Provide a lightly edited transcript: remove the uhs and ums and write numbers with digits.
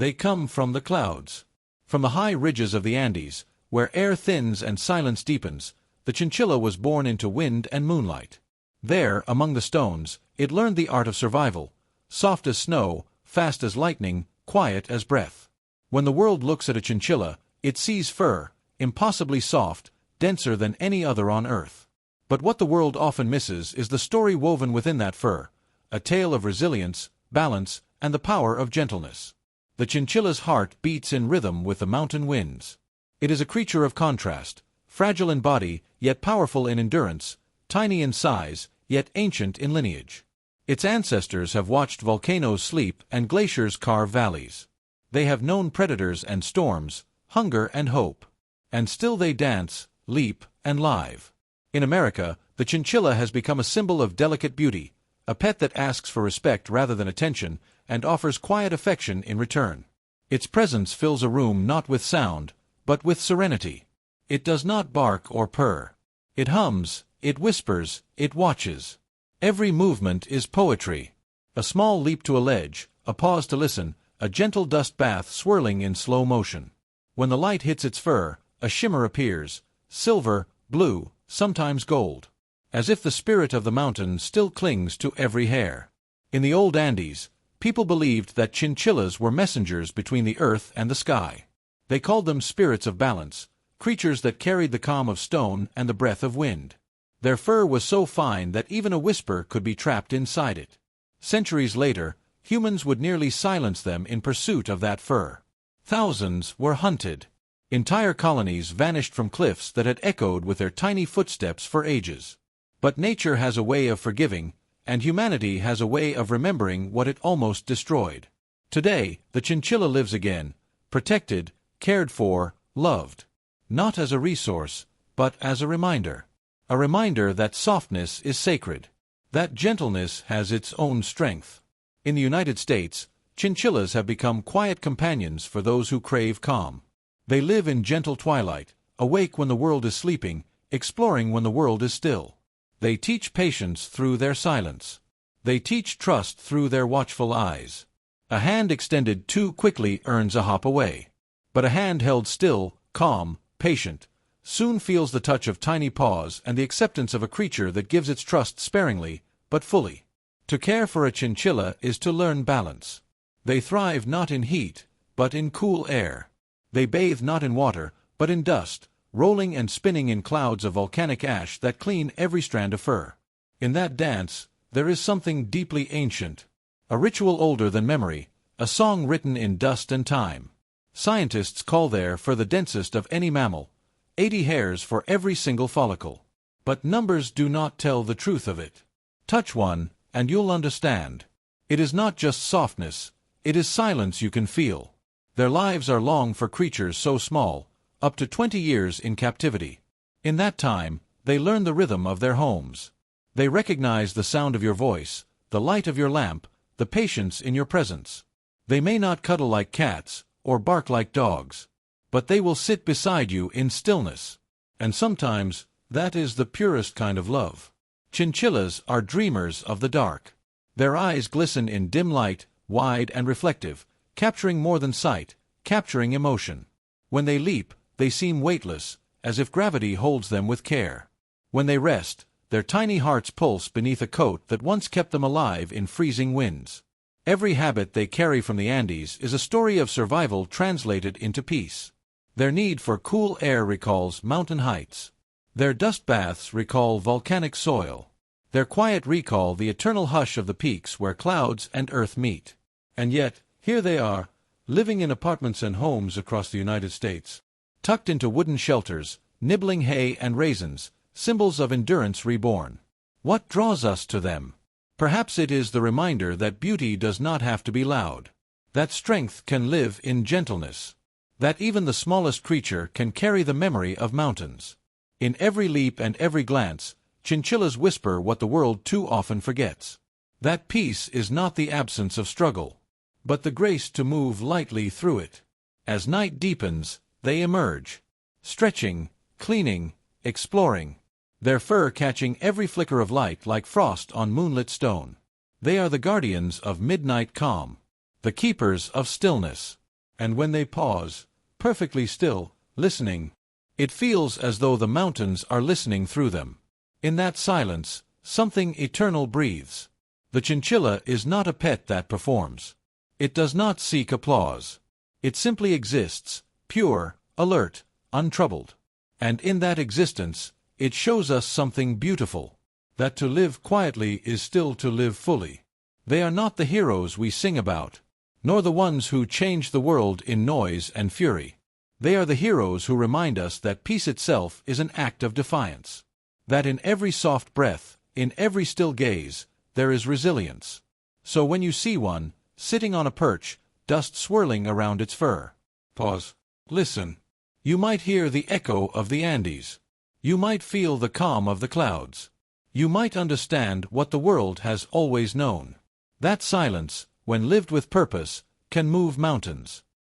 They come from the clouds. From the high ridges of the Andes, where air thins and silence deepens, the chinchilla was born into wind and moonlight. There, among the stones, it learned the art of survival, soft as snow, fast as lightning, quiet as breath. When the world looks at a chinchilla, it sees fur, impossibly soft, denser than any other on earth. But what the world often misses is the story woven within that fur, a tale of resilience, balance, and the power of gentleness. The chinchilla's heart beats in rhythm with the mountain winds. It is a creature of contrast, fragile in body, yet powerful in endurance, tiny in size, yet ancient in lineage. Its ancestors have watched volcanoes sleep and glaciers carve valleys. They have known predators and storms, hunger and hope. And still they dance, leap, and live. In America, the chinchilla has become a symbol of delicate beauty, a pet that asks for respect rather than attention, and offers quiet affection in return. Its presence fills a room not with sound, but with serenity. It does not bark or purr. It hums, it whispers, it watches. Every movement is poetry. A small leap to a ledge, a pause to listen, a gentle dust bath swirling in slow motion. When the light hits its fur, a shimmer appears, silver, blue, sometimes gold. As if the spirit of the mountain still clings to every hair. In the old Andes, people believed that chinchillas were messengers between the earth and the sky. They called them spirits of balance, creatures that carried the calm of stone and the breath of wind. Their fur was so fine that even a whisper could be trapped inside it. Centuries later, humans would nearly silence them in pursuit of that fur. Thousands were hunted. Entire colonies vanished from cliffs that had echoed with their tiny footsteps for ages. But nature has a way of forgiving, and humanity has a way of remembering what it almost destroyed. Today, the chinchilla lives again, protected, cared for, loved. Not as a resource, but as a reminder. A reminder that softness is sacred. That gentleness has its own strength. In the United States, chinchillas have become quiet companions for those who crave calm. They live in gentle twilight, awake when the world is sleeping, exploring when the world is still. They teach patience through their silence. They teach trust through their watchful eyes. A hand extended too quickly earns a hop away. But a hand held still, calm, patient, soon feels the touch of tiny paws and the acceptance of a creature that gives its trust sparingly, but fully. To care for a chinchilla is to learn balance. They thrive not in heat, but in cool air. They bathe not in water, but in dust, rolling and spinning in clouds of volcanic ash that clean every strand of fur. In that dance, there is something deeply ancient. A ritual older than memory, a song written in dust and time. Scientists call their fur the densest of any mammal, 80 hairs for every single follicle. But numbers do not tell the truth of it. Touch one, and you'll understand. It is not just softness, it is silence you can feel. Their lives are long for creatures so small, up to 20 years in captivity. In that time, they learn the rhythm of their homes. They recognize the sound of your voice, the light of your lamp, the patience in your presence. They may not cuddle like cats, or bark like dogs, but they will sit beside you in stillness. And sometimes, that is the purest kind of love. Chinchillas are dreamers of the dark. Their eyes glisten in dim light, wide and reflective, capturing more than sight, capturing emotion. When they leap, they seem weightless, as if gravity holds them with care. When they rest, their tiny hearts pulse beneath a coat that once kept them alive in freezing winds. Every habit they carry from the Andes is a story of survival translated into peace. Their need for cool air recalls mountain heights. Their dust baths recall volcanic soil. Their quiet recall the eternal hush of the peaks where clouds and earth meet. And yet, here they are, living in apartments and homes across the United States. Tucked into wooden shelters, nibbling hay and raisins, symbols of endurance reborn. What draws us to them? Perhaps it is the reminder that beauty does not have to be loud. That strength can live in gentleness. That even the smallest creature can carry the memory of mountains. In every leap and every glance, chinchillas whisper what the world too often forgets. That peace is not the absence of struggle, but the grace to move lightly through it. As night deepens, they emerge, stretching, cleaning, exploring, their fur catching every flicker of light like frost on moonlit stone. They are the guardians of midnight calm, the keepers of stillness. And when they pause, perfectly still, listening, it feels as though the mountains are listening through them. In that silence, something eternal breathes. The chinchilla is not a pet that performs. It does not seek applause. It simply exists, pure, alert, untroubled. And in that existence, it shows us something beautiful. That to live quietly is still to live fully. They are not the heroes we sing about, nor the ones who change the world in noise and fury. They are the heroes who remind us that peace itself is an act of defiance. That in every soft breath, in every still gaze, there is resilience. So when you see one, sitting on a perch, dust swirling around its fur, pause, listen. You might hear the echo of the Andes. You might feel the calm of the clouds. You might understand what the world has always known. That silence, when lived with purpose, can move mountains.